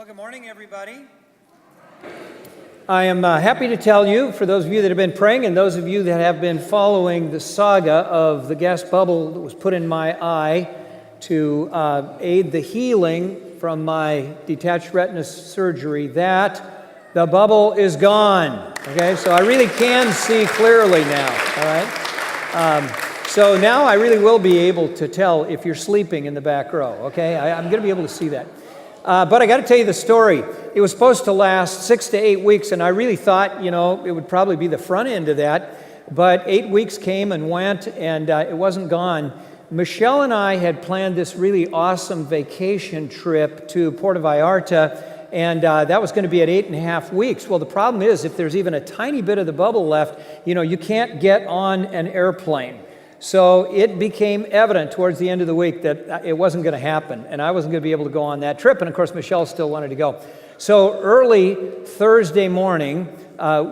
Well, good morning, everybody. I am happy to tell you, for those of you that have been praying and those of you that have been following the saga of the gas bubble that was put in my eye to aid the healing from my detached retina surgery, that the bubble is gone. Okay, so I really can see clearly now, all right? So now I really will be able to tell if you're sleeping in the back row, okay? I'm going to be able to see that. But I got to tell you the story. It was supposed to last 6 to 8 weeks, and I really thought, it would probably be the front end of that. But 8 weeks came and went, and it wasn't gone. Michelle and I had planned this really awesome vacation trip to Puerto Vallarta, and that was going to be at 8.5 weeks. Well, the problem is, if there's even a tiny bit of the bubble left, you can't get on an airplane. So it became evident towards the end of the week that it wasn't going to happen, and I wasn't going to be able to go on that trip. And of course, Michelle still wanted to go. So early Thursday morning,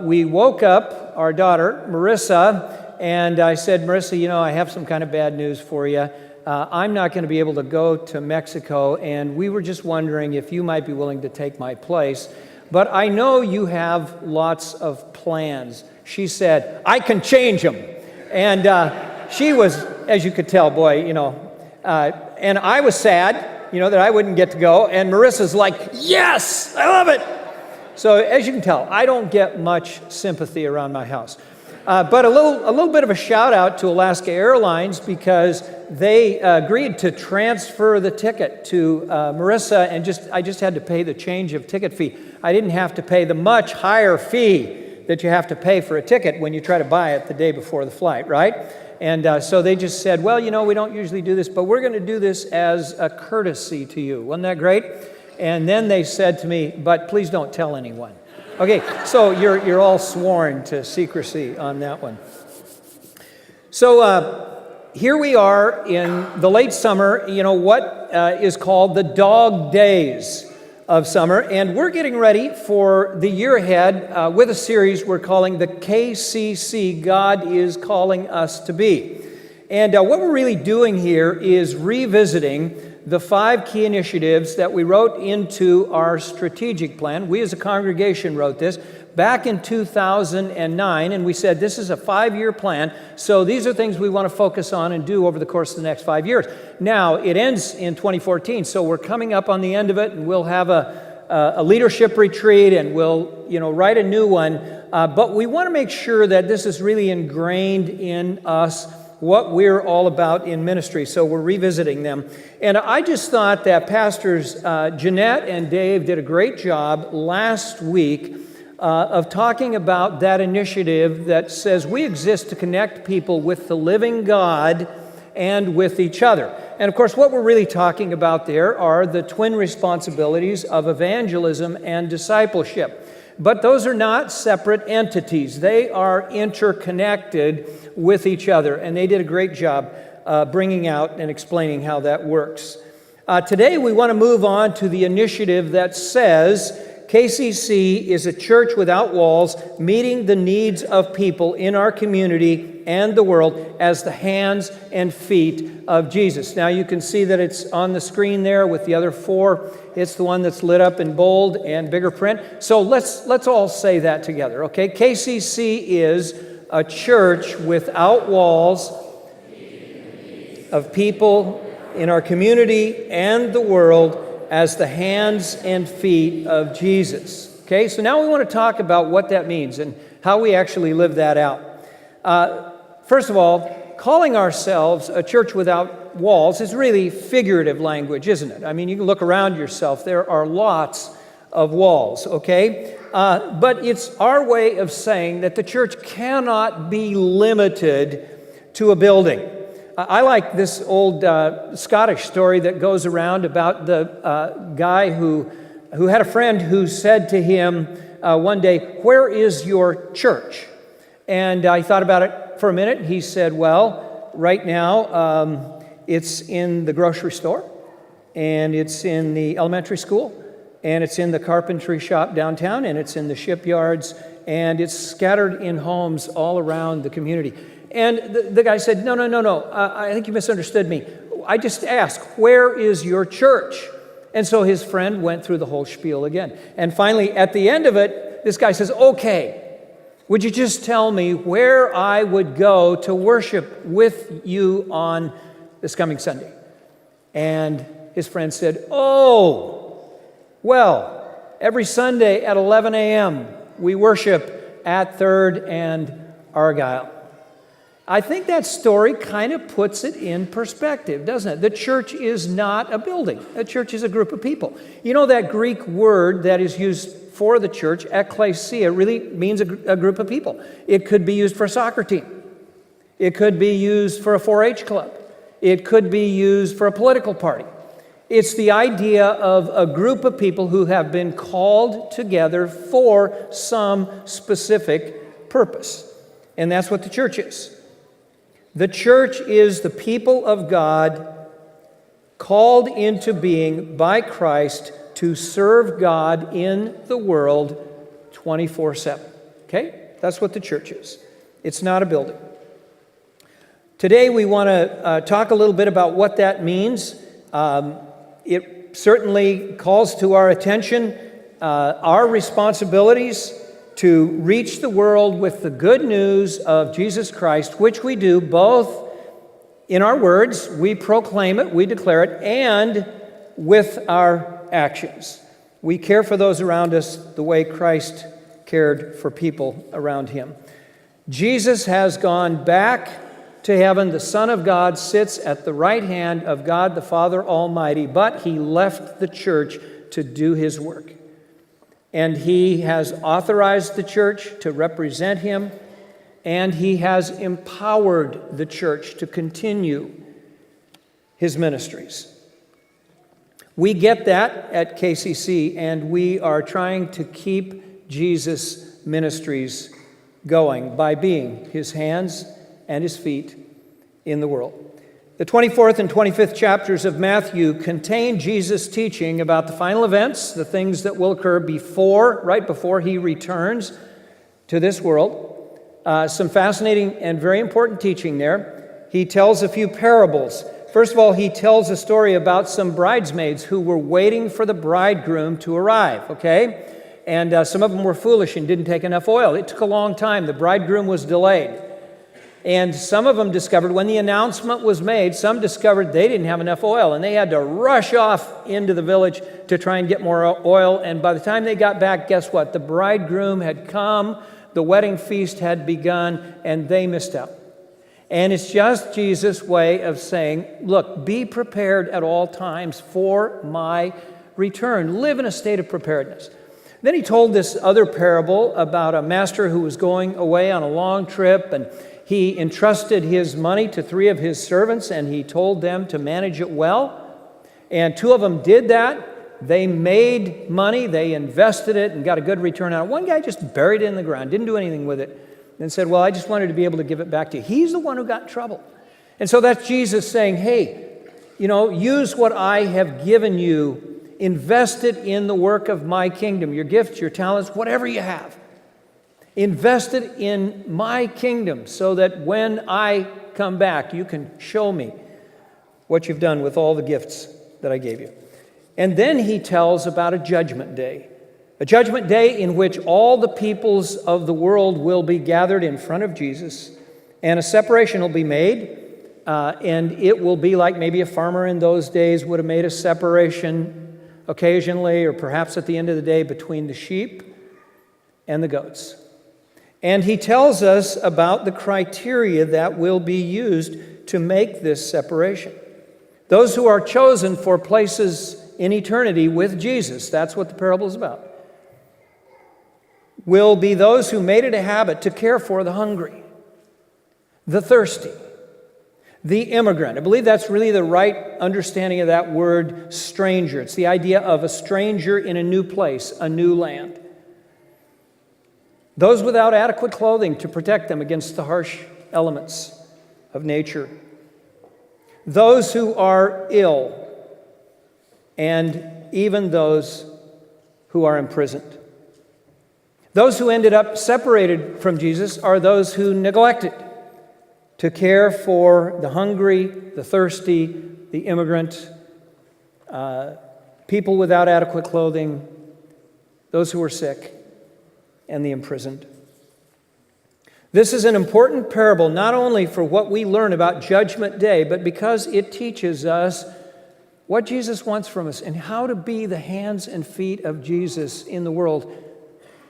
we woke up our daughter, Marissa, and I said, Marissa, I have some kind of bad news for you. I'm not going to be able to go to Mexico, and we were just wondering if you might be willing to take my place. But I know you have lots of plans. She said, I can change them. And she was, as you could tell, boy, and I was sad, that I wouldn't get to go. And Marissa's like, yes, I love it. So as you can tell, I don't get much sympathy around my house. But a little bit of a shout out to Alaska Airlines, because they agreed to transfer the ticket to Marissa, and I just had to pay the change of ticket fee. I didn't have to pay the much higher fee that you have to pay for a ticket when you try to buy it the day before the flight, right? And so they just said, well, we don't usually do this, but we're going to do this as a courtesy to you. Wasn't that great? And then they said to me, but please don't tell anyone. Okay, so you're all sworn to secrecy on that one. So here we are in the late summer, what is called the dog days of summer, and we're getting ready for the year ahead with a series we're calling the KCC, God is Calling Us to Be. And what we're really doing here is revisiting the 5 key initiatives that we wrote into our strategic plan. We as a congregation wrote this back in 2009, and we said this is a 5-year plan, so these are things we want to focus on and do over the course of the next 5 years. Now, it ends in 2014, so we're coming up on the end of it, and we'll have a leadership retreat, and we'll write a new one, but we want to make sure that this is really ingrained in us, what we're all about in ministry, so we're revisiting them. And I just thought that Pastors Jeanette and Dave did a great job last week of talking about that initiative that says we exist to connect people with the living God and with each other. And of course, what we're really talking about there are the twin responsibilities of evangelism and discipleship. But those are not separate entities. They are interconnected with each other, and they did a great job bringing out and explaining how that works. Today, we want to move on to the initiative that says KCC is a church without walls, meeting the needs of people in our community and the world as the hands and feet of Jesus. Now you can see that it's on the screen there with the other 4. It's the one that's lit up in bold and bigger print. So let's all say that together, okay? KCC is a church without walls of people in our community and the world as the hands and feet of Jesus. Okay, so now we want to talk about what that means and how we actually live that out. First of all, calling ourselves a church without walls is really figurative language, isn't it? I mean, you can look around yourself. There are lots of walls, okay? But it's our way of saying that the church cannot be limited to a building. I like this old Scottish story that goes around about the guy who had a friend who said to him one day, where is your church? And I thought about it for a minute. He said, well, right now it's in the grocery store, and it's in the elementary school, and it's in the carpentry shop downtown, and it's in the shipyards, and it's scattered in homes all around the community. And the guy said, no, I think you misunderstood me. I just asked, where is your church? And so his friend went through the whole spiel again. And finally, at the end of it, this guy says, okay, would you just tell me where I would go to worship with you on this coming Sunday? And his friend said, oh, well, every Sunday at 11 a.m., we worship at 3rd and Argyle. I think that story kind of puts it in perspective, doesn't it? The church is not a building. A church is a group of people. You know, that Greek word that is used for the church, ekklesia, really means a group of people. It could be used for a soccer team. It could be used for a 4-H club. It could be used for a political party. It's the idea of a group of people who have been called together for some specific purpose. And that's what the church is. The church is the people of God called into being by Christ to serve God in the world 24/7. Okay? That's what the church is. It's not a building. Today we want to talk a little bit about what that means. It certainly calls to our attention our responsibilities to reach the world with the good news of Jesus Christ, which we do both in our words, we proclaim it, we declare it, and with our actions. We care for those around us the way Christ cared for people around him. Jesus has gone back to heaven. The Son of God sits at the right hand of God the Father Almighty, but he left the church to do his work. And he has authorized the church to represent him, and he has empowered the church to continue his ministries. We get that at KCC, and we are trying to keep Jesus' ministries going by being his hands and his feet in the world. The 24th and 25th chapters of Matthew contain Jesus' teaching about the final events, the things that will occur right before he returns to this world. Some fascinating and very important teaching there. He tells a few parables. First of all, he tells a story about some bridesmaids who were waiting for the bridegroom to arrive, okay? And some of them were foolish and didn't take enough oil. It took a long time. The bridegroom was delayed. And some of them discovered, when the announcement was made, some discovered they didn't have enough oil, and they had to rush off into the village to try and get more oil. And by the time they got back, guess what? The bridegroom had come, the wedding feast had begun, and they missed out. And it's just Jesus' way of saying, look, be prepared at all times for my return. Live in a state of preparedness. Then he told this other parable about a master who was going away on a long trip, and he entrusted his money to 3 of his servants, and he told them to manage it well. And 2 of them did that. They made money, they invested it, and got a good return on it. One guy just buried it in the ground, didn't do anything with it, and said, well, I just wanted to be able to give it back to you. He's the one who got in trouble. And so that's Jesus saying, hey, use what I have given you, invest it in the work of my kingdom, your gifts, your talents, whatever you have. Invest it in my kingdom so that when I come back, you can show me what you've done with all the gifts that I gave you. And then he tells about a judgment day in which all the peoples of the world will be gathered in front of Jesus, and a separation will be made, and it will be like maybe a farmer in those days would have made a separation occasionally, or perhaps at the end of the day, between the sheep and the goats. And he tells us about the criteria that will be used to make this separation. Those who are chosen for places in eternity with Jesus, that's what the parable is about, will be those who made it a habit to care for the hungry, the thirsty, the immigrant. I believe that's really the right understanding of that word stranger. It's the idea of a stranger in a new place, a new land. Those without adequate clothing to protect them against the harsh elements of nature. Those who are ill, and even those who are imprisoned. Those who ended up separated from Jesus are those who neglected to care for the hungry, the thirsty, the immigrant, people without adequate clothing, those who are sick, and the imprisoned. This is an important parable, not only for what we learn about Judgment Day, but because it teaches us what Jesus wants from us and how to be the hands and feet of Jesus in the world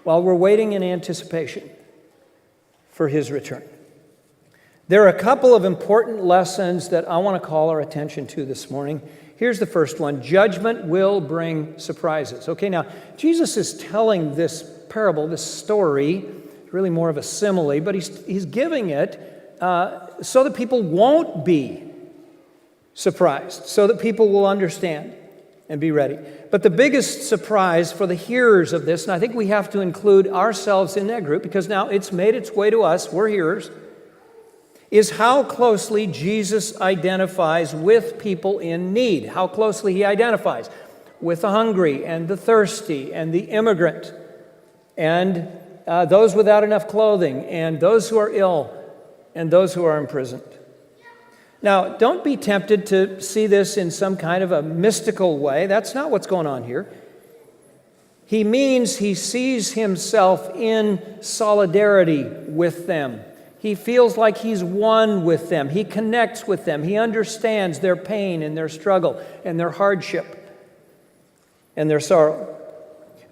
while we're waiting in anticipation for his return. There are a couple of important lessons that I want to call our attention to this morning. Here's the first one. Judgment will bring surprises. Okay, now, Jesus is telling this parable, this story, really more of a simile, but he's giving it so that people won't be surprised, so that people will understand and be ready. But the biggest surprise for the hearers of this, and I think we have to include ourselves in that group because now it's made its way to us, we're hearers, is how closely Jesus identifies with people in need, how closely he identifies with the hungry and the thirsty and the immigrant and those without enough clothing and those who are ill and those who are imprisoned. Now, don't be tempted to see this in some kind of a mystical way. That's not what's going on here. He means he sees himself in solidarity with them. He feels like he's one with them. He connects with them. He understands their pain and their struggle and their hardship and their sorrow.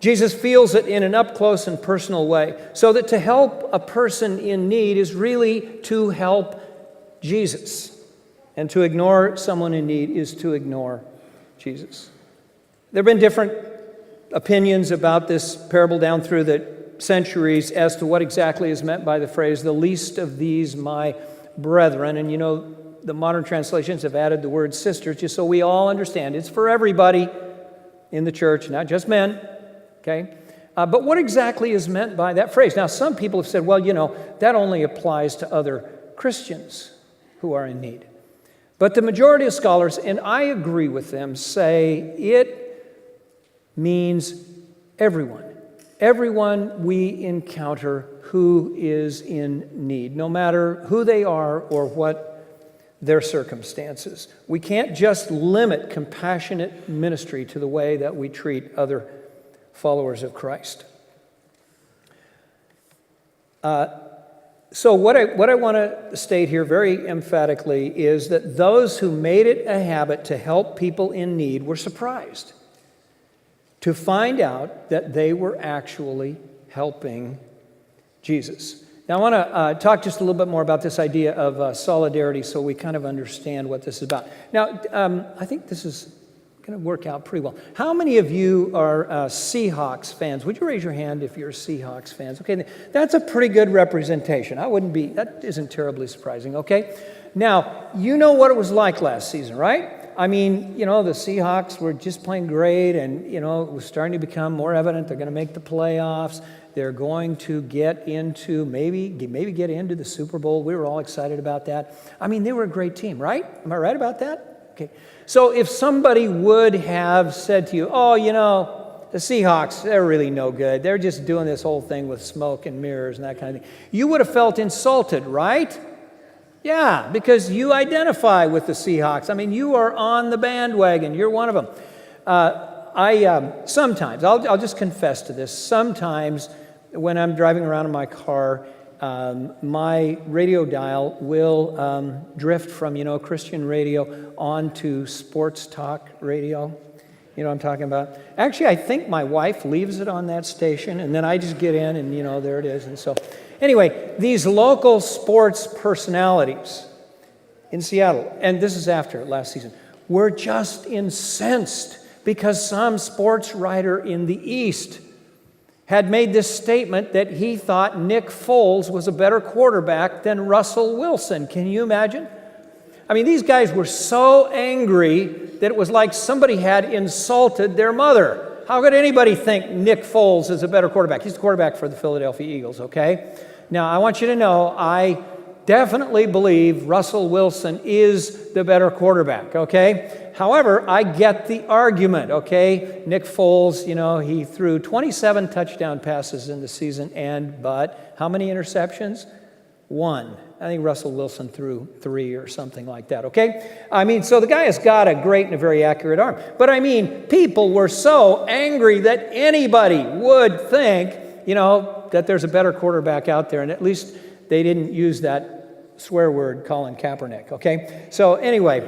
Jesus feels it in an up-close and personal way, so that to help a person in need is really to help Jesus. And to ignore someone in need is to ignore Jesus. There have been different opinions about this parable down through the centuries as to what exactly is meant by the phrase, the least of these my brethren. And you know, the modern translations have added the word sisters, just so we all understand. It's for everybody in the church, not just men, okay? But what exactly is meant by that phrase? Now, some people have said, well, you know, that only applies to other Christians who are in need. But the majority of scholars, and I agree with them, say it means everyone. Everyone we encounter who is in need, no matter who they are or what their circumstances. We can't just limit compassionate ministry to the way that we treat other followers of Christ. So what I want to state here very emphatically is that those who made it a habit to help people in need were surprised to find out that they were actually helping Jesus. Now I want to talk just a little bit more about this idea of solidarity so we kind of understand what this is about. Now, I think this is going to work out pretty well. How many of you are Seahawks fans? Would you raise your hand if you're Seahawks fans? Okay, that's a pretty good representation. That isn't terribly surprising, okay? Now, you know what it was like last season, right? I mean, you know, the Seahawks were just playing great and, you know, it was starting to become more evident they're going to make the playoffs. They're going to get into, maybe get into the Super Bowl. We were all excited about that. I mean, they were a great team, right? Am I right about that? Okay. So if somebody would have said to you, oh, you know, the Seahawks, they're really no good. They're just doing this whole thing with smoke and mirrors and that kind of thing. You would have felt insulted, right? Yeah, because you identify with the Seahawks. I mean, you are on the bandwagon. You're one of them. Sometimes, I'll just confess to this, sometimes when I'm driving around in my car, my radio dial will drift from, you know, Christian radio onto sports talk radio. You know what I'm talking about? Actually, I think my wife leaves it on that station, and then I just get in, and, you know, there it is. And so, anyway, these local sports personalities in Seattle, and this is after last season, were just incensed because some sports writer in the East had made this statement that he thought Nick Foles was a better quarterback than Russell Wilson. Can you imagine? I mean, these guys were so angry that it was like somebody had insulted their mother. How could anybody think Nick Foles is a better quarterback? He's the quarterback for the Philadelphia Eagles, okay? Now, I want you to know, I definitely believe Russell Wilson is the better quarterback, okay? However, I get the argument, okay? Nick Foles, you know, he threw 27 touchdown passes in the season, but how many interceptions? 1. I think Russell Wilson threw 3 or something like that, okay? I mean, so the guy has got a great and a very accurate arm. But I mean, people were so angry that anybody would think, that there's a better quarterback out there, and at least they didn't use that swear word, Colin Kaepernick, okay? So anyway,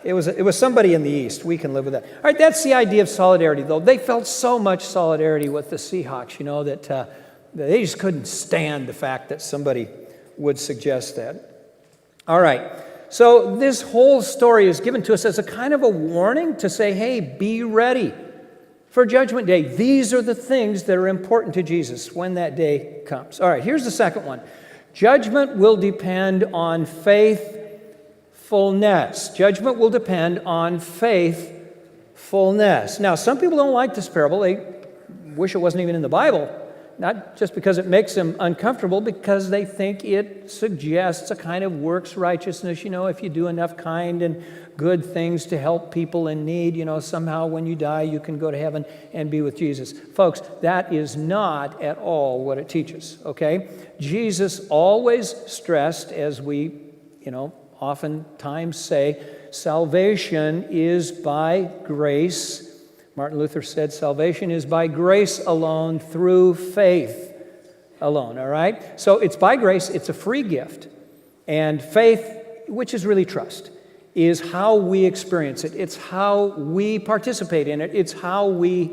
it was somebody in the East. We can live with that. All right, that's the idea of solidarity, though. They felt so much solidarity with the Seahawks, that they just couldn't stand the fact that somebody would suggest that. All right, so this whole story is given to us as a kind of a warning to say, hey, be ready for Judgment Day. These are the things that are important to Jesus when that day comes. All right, here's the second one. Judgment will depend on faithfulness. Judgment will depend on faithfulness. Now, some people don't like this parable. They wish it wasn't even in the Bible. Not just because it makes them uncomfortable, because they think it suggests a kind of works righteousness. If you do enough kind and good things to help people in need, somehow when you die you can go to heaven and be with Jesus. Folks, that is not at all what it teaches, okay? Jesus always stressed, as we, oftentimes say, salvation is by grace. Martin Luther said, salvation is by grace alone, through faith alone, all right? So it's by grace, it's a free gift. And faith, which is really trust, is how we experience it. It's how we participate in it. It's how we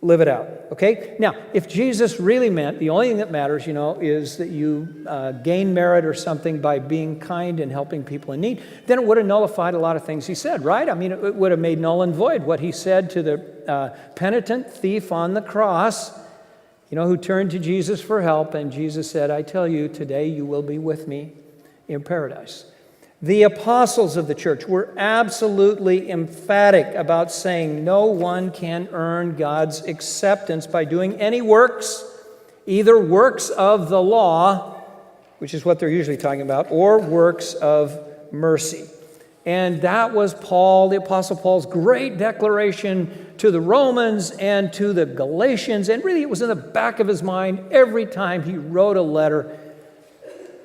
live it out, okay? Now, if Jesus really meant the only thing that matters, is that you gain merit or something by being kind and helping people in need, then it would have nullified a lot of things he said, right? I mean, it would have made null and void what he said to the penitent thief on the cross, who turned to Jesus for help, and Jesus said, I tell you, today you will be with me in paradise. The apostles of the church were absolutely emphatic about saying no one can earn God's acceptance by doing any works, either works of the law, which is what they're usually talking about, or works of mercy. And that was Paul, the Apostle Paul's great declaration to the Romans and to the Galatians, and really it was in the back of his mind every time he wrote a letter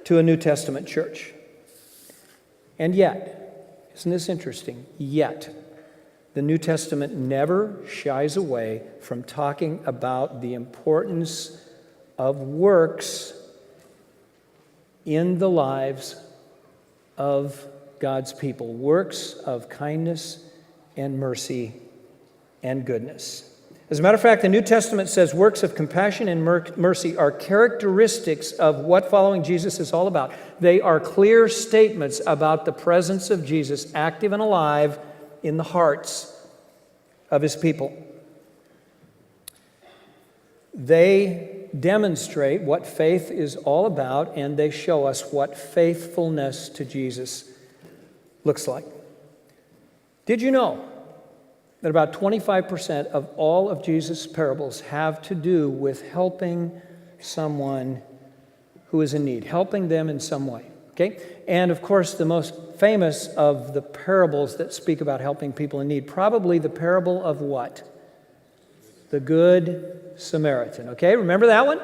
to a New Testament church. And yet, isn't this interesting? Yet, the New Testament never shies away from talking about the importance of works in the lives of God's people. Works of kindness and mercy and goodness. As a matter of fact, the New Testament says works of compassion and mercy are characteristics of what following Jesus is all about. They are clear statements about the presence of Jesus active and alive in the hearts of his people. They demonstrate what faith is all about, and they show us what faithfulness to Jesus looks like. Did you know that about 25% of all of Jesus' parables have to do with helping someone who is in need, helping them in some way, okay? And of course, the most famous of the parables that speak about helping people in need, probably the parable of what? The Good Samaritan, okay? Remember that one?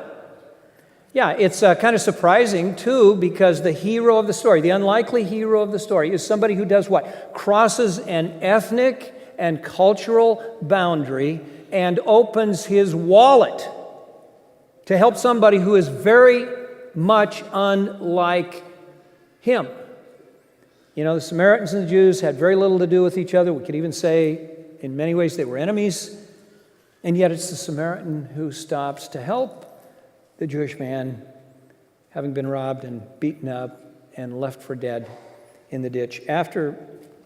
Yeah, it's kind of surprising, too, because the hero of the story, the unlikely hero of the story, is somebody who does what? Crosses an ethnic and cultural boundary and opens his wallet to help somebody who is very much unlike him. The Samaritans and the Jews had very little to do with each other. We could even say in many ways they were enemies. And yet it's the Samaritan who stops to help the Jewish man having been robbed and beaten up and left for dead in the ditch after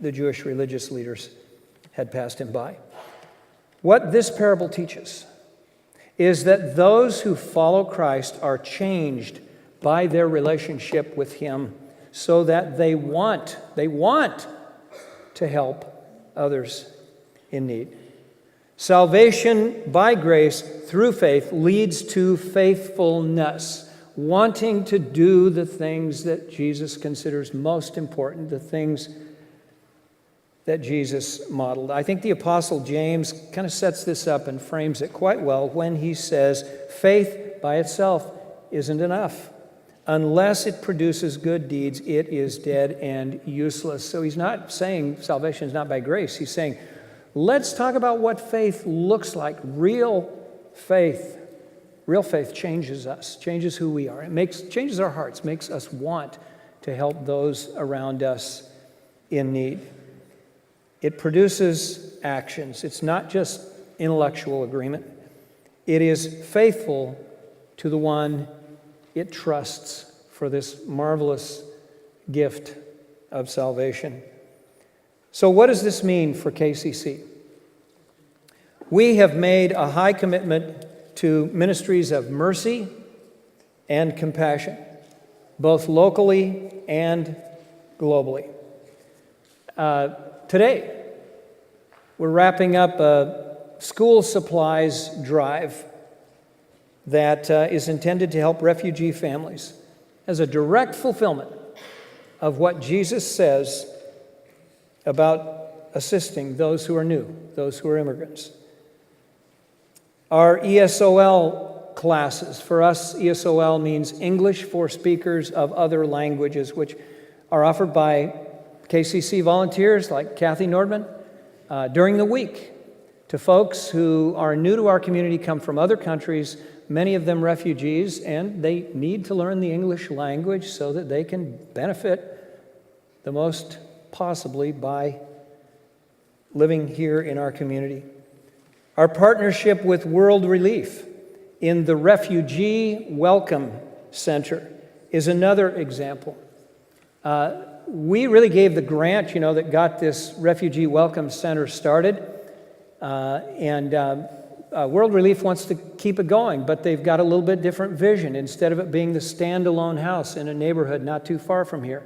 the Jewish religious leaders had passed him by. What this parable teaches is that those who follow Christ are changed by their relationship with him so that they want to help others in need. Salvation by grace through faith leads to faithfulness, wanting to do the things that Jesus considers most important, the things that Jesus modeled. I think the Apostle James kind of sets this up and frames it quite well when he says, faith by itself isn't enough. Unless it produces good deeds, it is dead and useless. So he's not saying salvation is not by grace. He's saying, let's talk about what faith looks like. Real faith. Real faith changes us, changes who we are. It changes our hearts, makes us want to help those around us in need. It produces actions. It's not just intellectual agreement. It is faithful to the one it trusts for this marvelous gift of salvation. So what does this mean for KCC? We have made a high commitment to ministries of mercy and compassion, both locally and globally. Today, we're wrapping up a school supplies drive that is intended to help refugee families as a direct fulfillment of what Jesus says about assisting those who are new, those who are immigrants. Our ESOL classes, for us, ESOL means English for Speakers of Other Languages, which are offered by KCC volunteers like Kathy Nordman during the week to folks who are new to our community, come from other countries, many of them refugees, and they need to learn the English language so that they can benefit the most possibly by living here in our community. Our partnership with World Relief in the Refugee Welcome Center is another example. We really gave the grant, that got this Refugee Welcome Center started, World Relief wants to keep it going, but they've got a little bit different vision. Instead of it being the standalone house in a neighborhood not too far from here,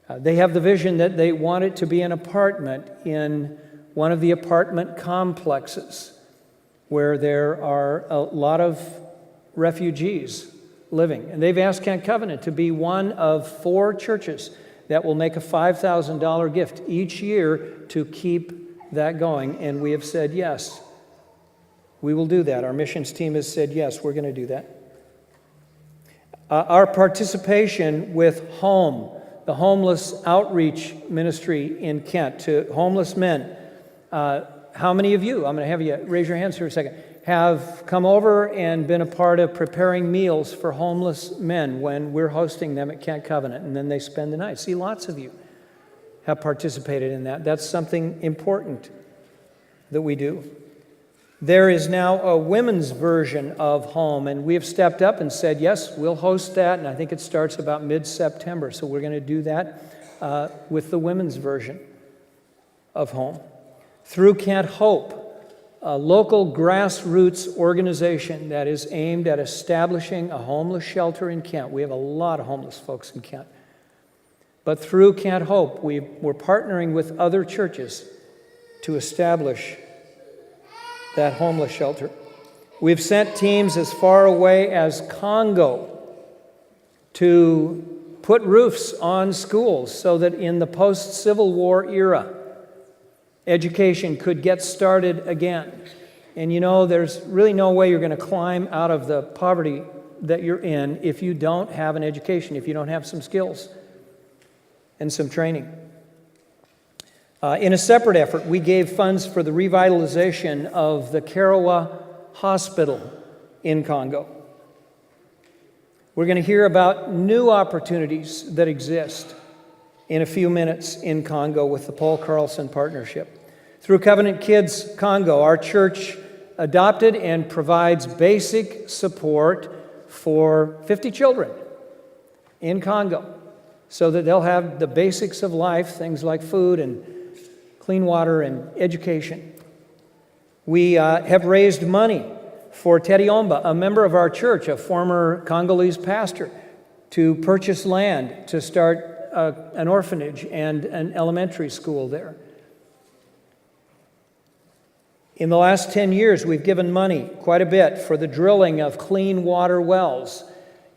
they have the vision that they want it to be an apartment in one of the apartment complexes where there are a lot of refugees living. And they've asked Kent Covenant to be one of 4 churches that will make a $5,000 gift each year to keep that going. And we have said yes. We will do that. Our missions team has said, yes, we're going to do that. Our participation with HOME, the Homeless Outreach Ministry in Kent, to homeless men. How many of you, I'm going to have you raise your hands here a second, have come over and been a part of preparing meals for homeless men when we're hosting them at Kent Covenant, and then they spend the night? See, lots of you have participated in that. That's something important that we do. There is now a women's version of HOME, and we have stepped up and said, yes, we'll host that, and I think it starts about mid-September, so we're going to do that with the women's version of HOME. Through Kent Hope, a local grassroots organization that is aimed at establishing a homeless shelter in Kent. We have a lot of homeless folks in Kent. But through Kent Hope, we're partnering with other churches to establish that homeless shelter. We've sent teams as far away as Congo to put roofs on schools so that in the post-Civil War era, education could get started again. And there's really no way you're going to climb out of the poverty that you're in if you don't have an education, if you don't have some skills and some training. In a separate effort, we gave funds for the revitalization of the Karawa Hospital in Congo. We're going to hear about new opportunities that exist in a few minutes in Congo with the Paul Carlson Partnership. Through Covenant Kids Congo, our church adopted and provides basic support for 50 children in Congo so that they'll have the basics of life, things like food and clean water and education. We have raised money for Teddy Omba, a member of our church, a former Congolese pastor, to purchase land to start an orphanage and an elementary school there. In the last 10 years, we've given money, quite a bit, for the drilling of clean water wells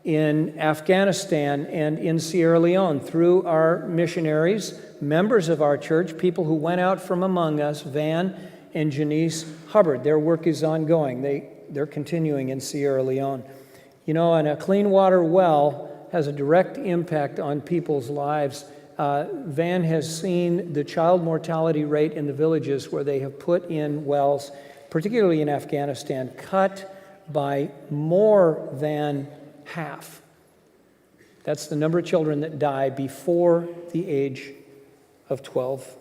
in Afghanistan and in Sierra Leone through our missionaries, members of our church, people who went out from among us, Van and Janice Hubbard. Their work is ongoing. They're continuing in Sierra Leone. And a clean water well has a direct impact on people's lives. Van has seen the child mortality rate in the villages where they have put in wells, particularly in Afghanistan, cut by more than half. That's the number of children that die before the age of 12.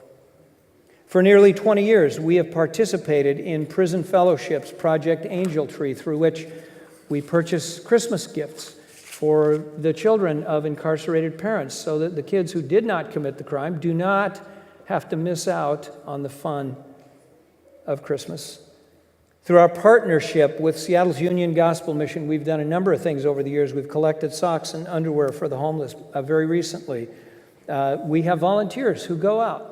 For nearly 20 years, we have participated in Prison Fellowship's Project Angel Tree, through which we purchase Christmas gifts for the children of incarcerated parents so that the kids who did not commit the crime do not have to miss out on the fun of Christmas. Through our partnership with Seattle's Union Gospel Mission, we've done a number of things over the years. We've collected socks and underwear for the homeless very recently. We have volunteers who go out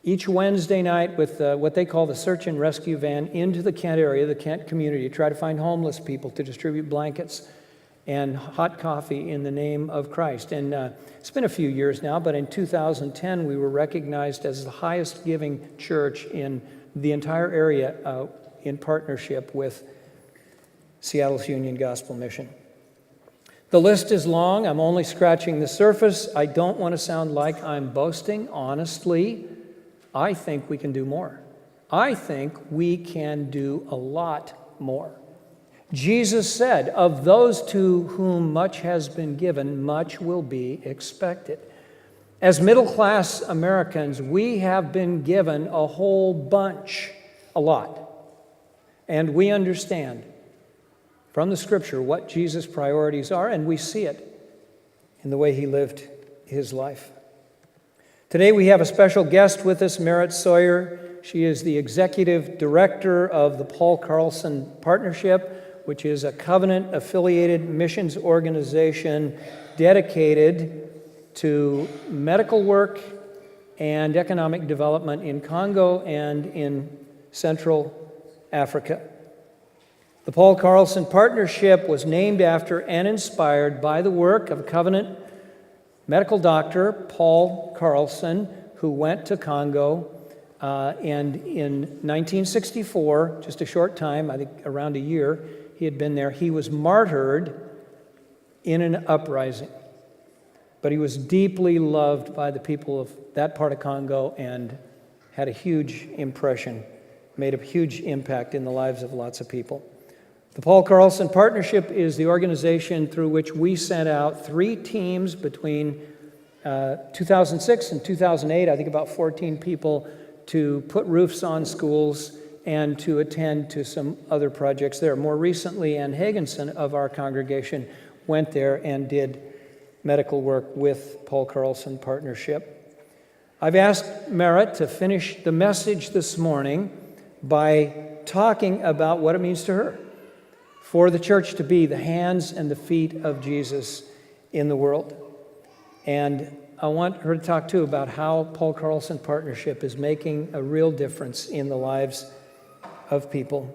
each Wednesday night with what they call the search and rescue van into the Kent area, the Kent community, to try to find homeless people, to distribute blankets and hot coffee in the name of Christ. And it's been a few years now, but in 2010, we were recognized as the highest giving church in the entire area in partnership with Seattle's Union Gospel Mission. The list is long. I'm only scratching the surface. I don't want to sound like I'm boasting. Honestly, I think we can do more. I think we can do a lot more. Jesus said, "Of those to whom much has been given, much will be expected." As middle-class Americans, we have been given a whole bunch, a lot. And we understand from the Scripture what Jesus' priorities are, and we see it in the way he lived his life. Today we have a special guest with us, Merritt Sawyer. She is the executive director of the Paul Carlson Partnership, which is a covenant-affiliated missions organization dedicated to medical work and economic development in Congo and in Central Africa. The Paul Carlson Partnership was named after and inspired by the work of covenant medical doctor Paul Carlson, who went to Congo and in 1964, just a short time, I think around a year, he had been there. He was martyred in an uprising. But he was deeply loved by the people of that part of Congo and had a huge impression, made a huge impact in the lives of lots of people. The Paul Carlson Partnership is the organization through which we sent out 3 teams between 2006 and 2008, I think about 14 people, to put roofs on schools and to attend to some other projects there. More recently, Ann Hagenson of our congregation went there and did medical work with Paul Carlson Partnership. I've asked Merritt to finish the message this morning by talking about what it means to her for the church to be the hands and the feet of Jesus in the world. And I want her to talk too about how Paul Carlson Partnership is making a real difference in the lives of people.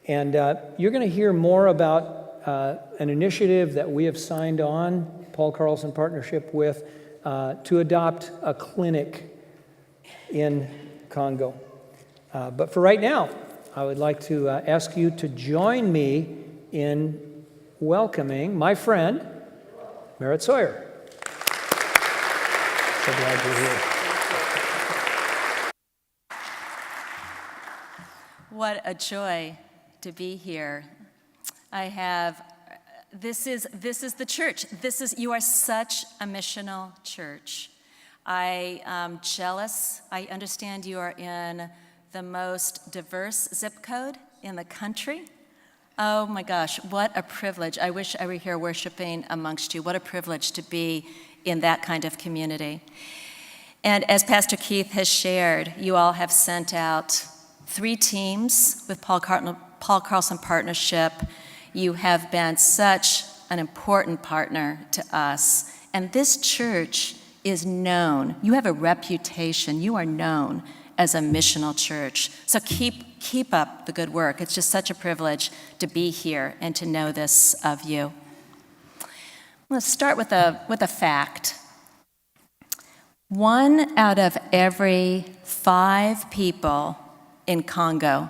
And you're going to hear more about an initiative that we have signed on, Paul Carlson Partnership, with to adopt a clinic in Congo. But for right now, I would like to ask you to join me in welcoming my friend, Merritt Sawyer. So glad you're here. What a joy to be here. This is the church. You are such a missional church. I am jealous. I understand you are in the most diverse zip code in the country. Oh my gosh, what a privilege. I wish I were here worshiping amongst you. What a privilege to be in that kind of community. And as Pastor Keith has shared, you all have sent out 3 teams with Paul Carlson Partnership. You have been such an important partner to us. And this church is known. You have a reputation. You are known as a missional church. So keep up the good work. It's just such a privilege to be here and to know this of you. Let's start with a fact. 1 out of every 5 people in Congo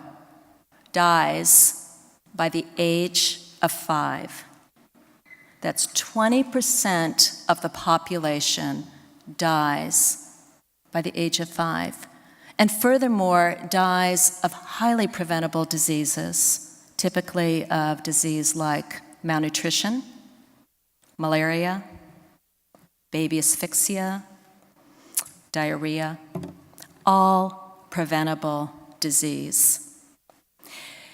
dies by the age of 5. That's 20% of the population dies by the age of 5. And furthermore, dies of highly preventable diseases, typically of disease like malnutrition, malaria, baby asphyxia, diarrhea, all preventable disease.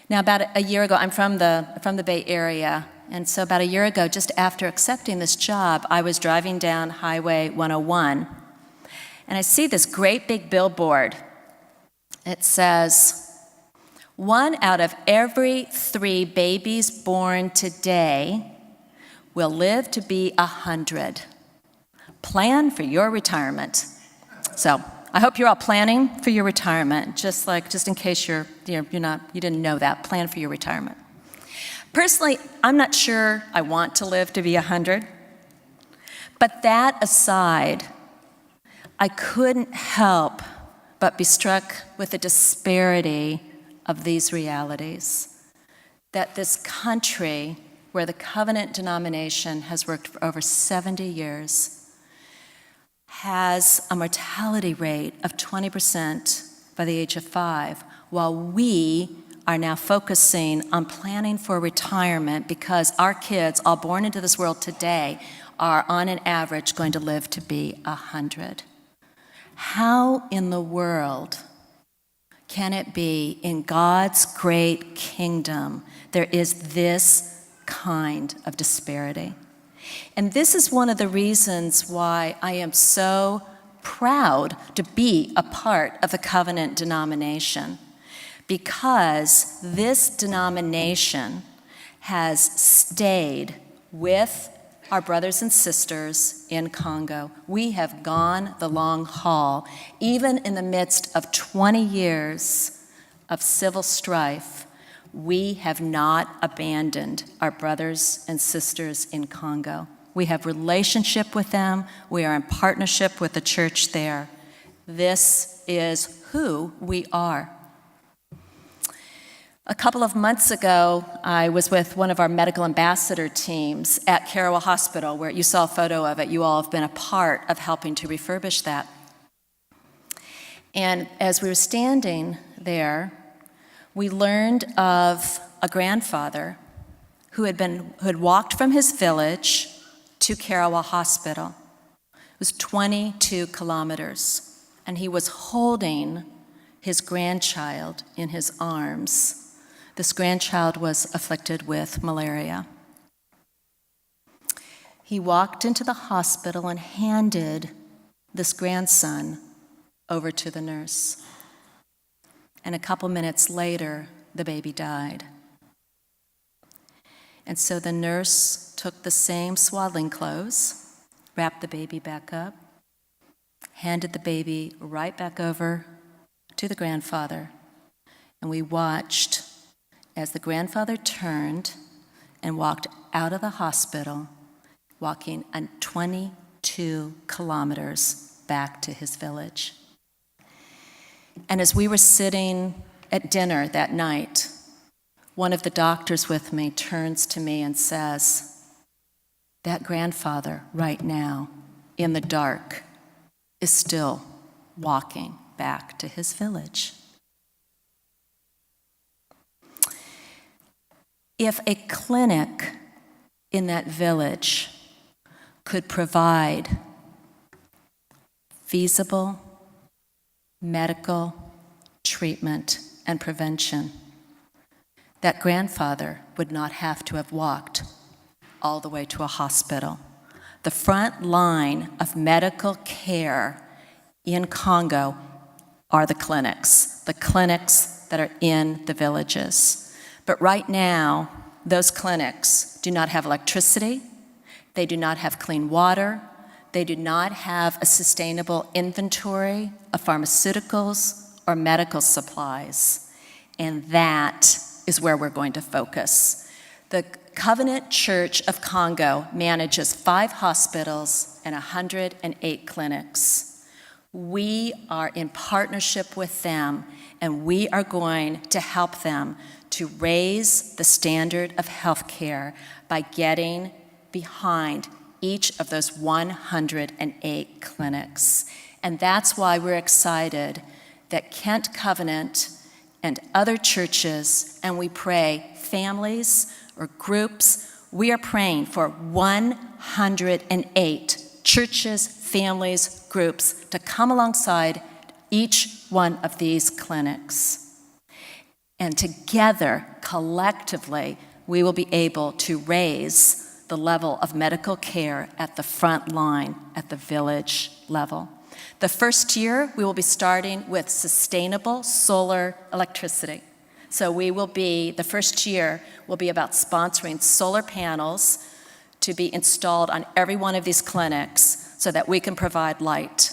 Now, about a year ago, I'm from the Bay Area, and so about a year ago, just after accepting this job, I was driving down Highway 101, and I see this great big billboard. It says, 1 out of every 3 babies born today will live to be 100. Plan for your retirement. So I hope you're all planning for your retirement, just in case you didn't know that. Plan for your retirement. Personally, I'm not sure I want to live to be 100. But that aside, I couldn't help but be struck with the disparity of these realities. That this country, where the covenant denomination has worked for over 70 years, has a mortality rate of 20% by the age of 5, while we are now focusing on planning for retirement because our kids, all born into this world today, are on an average going to live to be 100. How in the world can it be in God's great kingdom there is this kind of disparity? And this is one of the reasons why I am so proud to be a part of the covenant denomination, because this denomination has stayed with our brothers and sisters in Congo. We have gone the long haul, even in the midst of 20 years of civil strife. We have not abandoned our brothers and sisters in Congo. We have relationship with them. We are in partnership with the church there. This is who we are. A couple of months ago, I was with one of our medical ambassador teams at Karawa Hospital, where you saw a photo of it. You all have been a part of helping to refurbish that. And as we were standing there, we learned of a grandfather who had walked from his village to Karawa Hospital. It was 22 kilometers, and he was holding his grandchild in his arms. This grandchild was afflicted with malaria. He walked into the hospital and handed this grandson over to the nurse. And a couple minutes later, the baby died. And so the nurse took the same swaddling clothes, wrapped the baby back up, handed the baby right back over to the grandfather, and we watched as the grandfather turned and walked out of the hospital, walking 22 kilometers back to his village. And as we were sitting at dinner that night, one of the doctors with me turns to me and says, "That grandfather right now, in the dark, is still walking back to his village." If a clinic in that village could provide feasible medical treatment and prevention, that grandfather would not have to have walked all the way to a hospital. The front line of medical care in Congo are the clinics that are in the villages. But right now, those clinics do not have electricity, they do not have clean water, they do not have a sustainable inventory of pharmaceuticals or medical supplies. And that is where we're going to focus. The Covenant Church of Congo manages 5 hospitals and 108 clinics. We are in partnership with them, and we are going to help them to raise the standard of health care by getting behind each of those 108 clinics. And that's why we're excited that Kent Covenant and other churches, and we pray families or groups, we are praying for 108 churches, families, groups to come alongside each one of these clinics. And together, collectively, we will be able to raise the level of medical care at the front line, at the village level. The first year, we will be starting with sustainable solar electricity. So the first year will be about sponsoring solar panels to be installed on every one of these clinics so that we can provide light.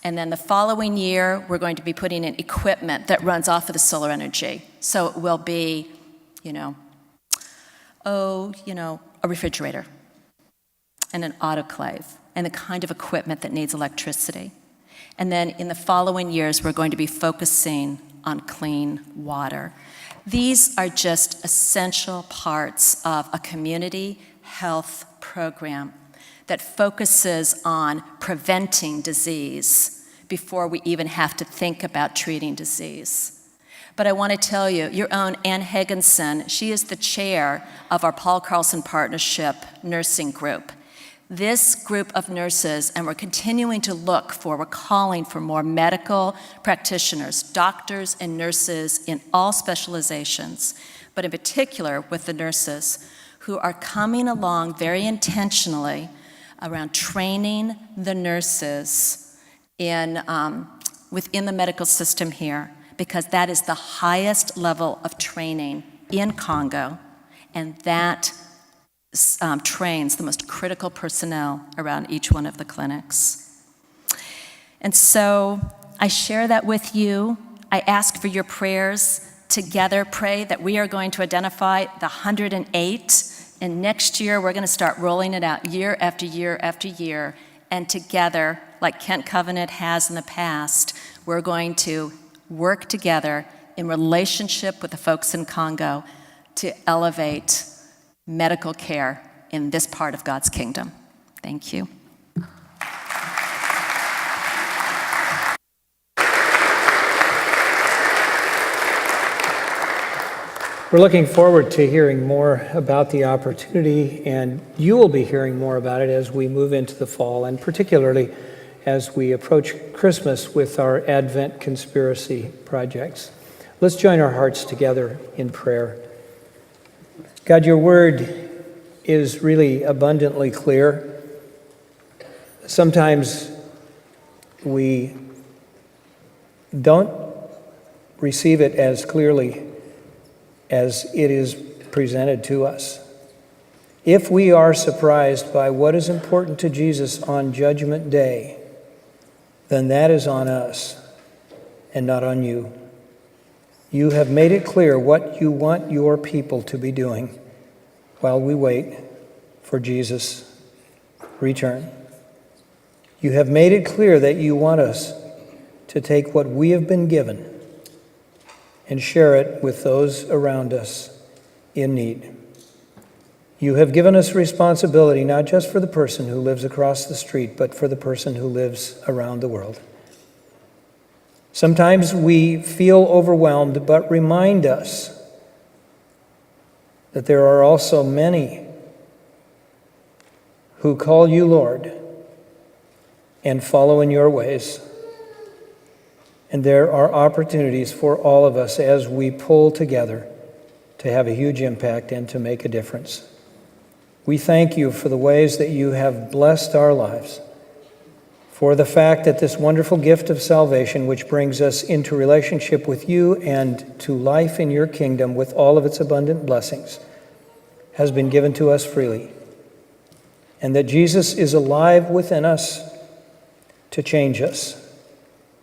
And then the following year, we're going to be putting in equipment that runs off of the solar energy. So it will be, a refrigerator and an autoclave and the kind of equipment that needs electricity. And then in the following years, we're going to be focusing on clean water. These are just essential parts of a community health program that focuses on preventing disease before we even have to think about treating disease. But I want to tell you, your own Ann Higginson, she is the chair of our Paul Carlson Partnership Nursing Group. This group of nurses, and we're calling for more medical practitioners, doctors and nurses in all specializations, but in particular with the nurses who are coming along very intentionally around training the nurses within the medical system here, because that is the highest level of training in Congo, and that trains the most critical personnel around each one of the clinics. And so I share that with you. I ask for your prayers. Together, pray that we are going to identify the 108, and next year we're going to start rolling it out year after year after year, and together, like Kent Covenant has in the past, we're going to work together in relationship with the folks in Congo to elevate medical care in this part of God's kingdom. Thank you. We're looking forward to hearing more about the opportunity, and you will be hearing more about it as we move into the fall, and particularly as we approach Christmas with our Advent conspiracy projects. Let's join our hearts together in prayer. God, your word is really abundantly clear. Sometimes we don't receive it as clearly as it is presented to us. If we are surprised by what is important to Jesus on Judgment Day, then that is on us and not on you. You have made it clear what you want your people to be doing while we wait for Jesus' return. You have made it clear that you want us to take what we have been given and share it with those around us in need. You have given us responsibility not just for the person who lives across the street, but for the person who lives around the world. Sometimes we feel overwhelmed, but remind us that there are also many who call you Lord and follow in your ways. And there are opportunities for all of us as we pull together to have a huge impact and to make a difference. We thank you for the ways that you have blessed our lives, for the fact that this wonderful gift of salvation, which brings us into relationship with you and to life in your kingdom with all of its abundant blessings, has been given to us freely. And that Jesus is alive within us to change us,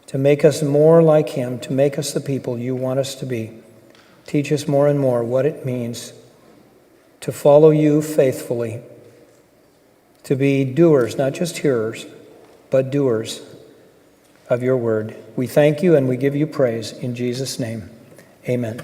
to make us more like him, to make us the people you want us to be. Teach us more and more what it means to follow you faithfully, to be doers, not just hearers, but doers of your word. We thank you and we give you praise in Jesus' name. Amen.